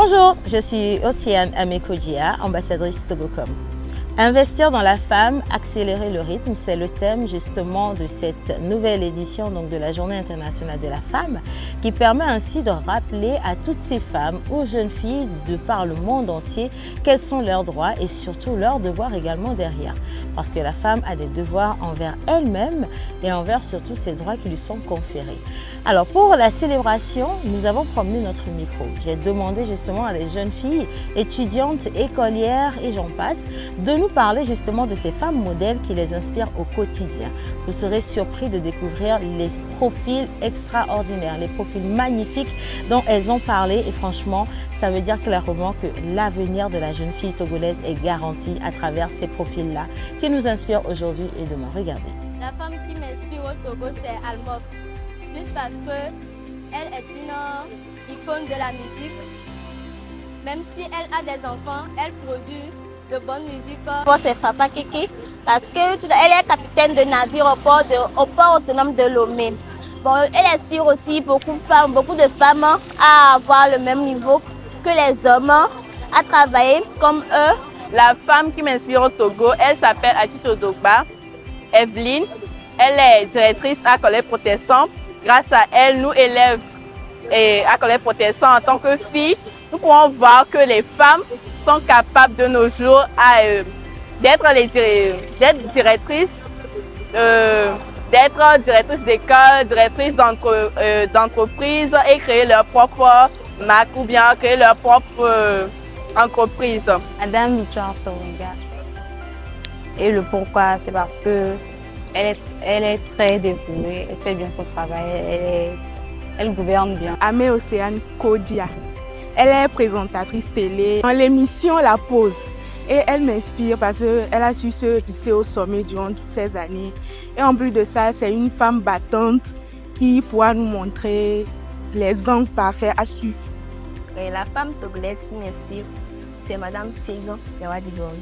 Bonjour, je suis Océane Amekodia, ambassadrice Togocom. Investir dans la femme, accélérer le rythme, c'est le thème justement de cette nouvelle édition donc de la Journée internationale de la femme qui permet ainsi de rappeler à toutes ces femmes, aux jeunes filles de par le monde entier, quels sont leurs droits et surtout leurs devoirs également derrière. Parce que la femme a des devoirs envers elle-même et envers surtout ses droits qui lui sont conférés. Alors pour la célébration, nous avons promené notre micro. J'ai demandé justement à des jeunes filles, étudiantes, écolières et j'en passe, de nous parler justement de ces femmes modèles qui les inspirent au quotidien. Vous serez surpris de découvrir les profils extraordinaires, les profils magnifiques dont elles ont parlé et franchement, ça veut dire clairement que l'avenir de la jeune fille togolaise est garanti à travers ces profils-là qui nous inspirent aujourd'hui et demain. Regardez. La femme qui m'inspire au Togo, c'est Almop. Juste parce qu'elle est une icône de la musique. Même si elle a des enfants, elle produit de bonne musique. Bon, c'est Fafa Kiki parce qu'elle est capitaine de navire au port autonome de Lomé. Bon, elle inspire aussi beaucoup de femmes à avoir le même niveau que les hommes, à travailler comme eux. La femme qui m'inspire au Togo, elle s'appelle Achiso Dogba, Evelyne. Elle est directrice à Collège Protestant. Grâce à elle, nous élèves et à Collège Protestant en tant que filles, nous pouvons voir que les femmes sont capables de nos jours d'être directrices, d'école, directrices d'entreprise et créer leur propre marque ou bien créer leur propre entreprise. Madame Mitchell Tolinga. Et le pourquoi, c'est parce que elle est très dévouée, elle fait bien son travail, elle gouverne bien. Amé Océane Kodia. Elle est présentatrice télé dans l'émission La Pause. Et elle m'inspire parce qu'elle a su se hisser au sommet durant toutes ces années. Et en plus de ça, c'est une femme battante qui pourra nous montrer les angles parfaits à suivre. Et la femme togolaise qui m'inspire, c'est Madame Thégon Yawadigori.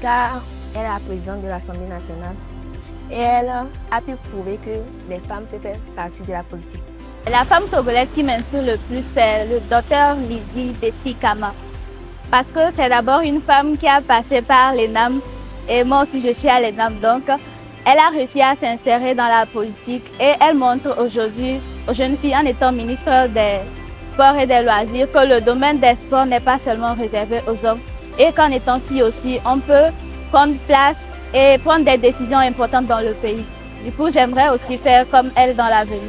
Car elle est la présidente de l'Assemblée nationale. Et elle a pu prouver que les femmes peuvent faire partie de la politique. La femme togolaise qui m'inspire le plus, c'est le docteur Lydie Bessikama. Parce que c'est d'abord une femme qui a passé par l'ENAM et moi aussi je suis à l'ENAM. Donc, elle a réussi à s'insérer dans la politique et elle montre aujourd'hui aux jeunes filles en étant ministre des Sports et des Loisirs que le domaine des sports n'est pas seulement réservé aux hommes et qu'en étant fille aussi, on peut prendre place et prendre des décisions importantes dans le pays. Du coup, j'aimerais aussi faire comme elle dans l'avenir.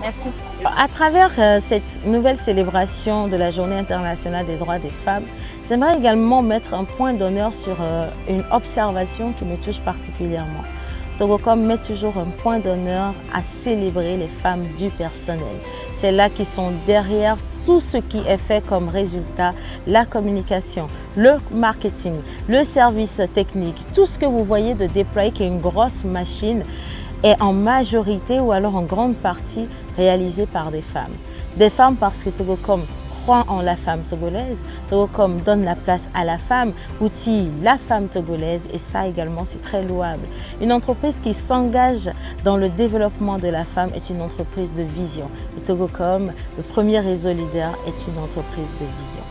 Merci. À travers cette nouvelle célébration de la Journée internationale des droits des femmes, j'aimerais également mettre un point d'honneur sur une observation qui me touche particulièrement. Togocom met toujours un point d'honneur à célébrer les femmes du personnel. C'est là qui sont derrière tout ce qui est fait comme résultat, la communication, le marketing, le service technique, tout ce que vous voyez de déployer qui est une grosse machine est en majorité ou alors en grande partie réalisé par des femmes. Des femmes parce que Togocom croit en la femme togolaise, Togocom donne la place à la femme, outille la femme togolaise et ça également c'est très louable. Une entreprise qui s'engage dans le développement de la femme est une entreprise de vision. Et Togocom, le premier réseau leader, est une entreprise de vision.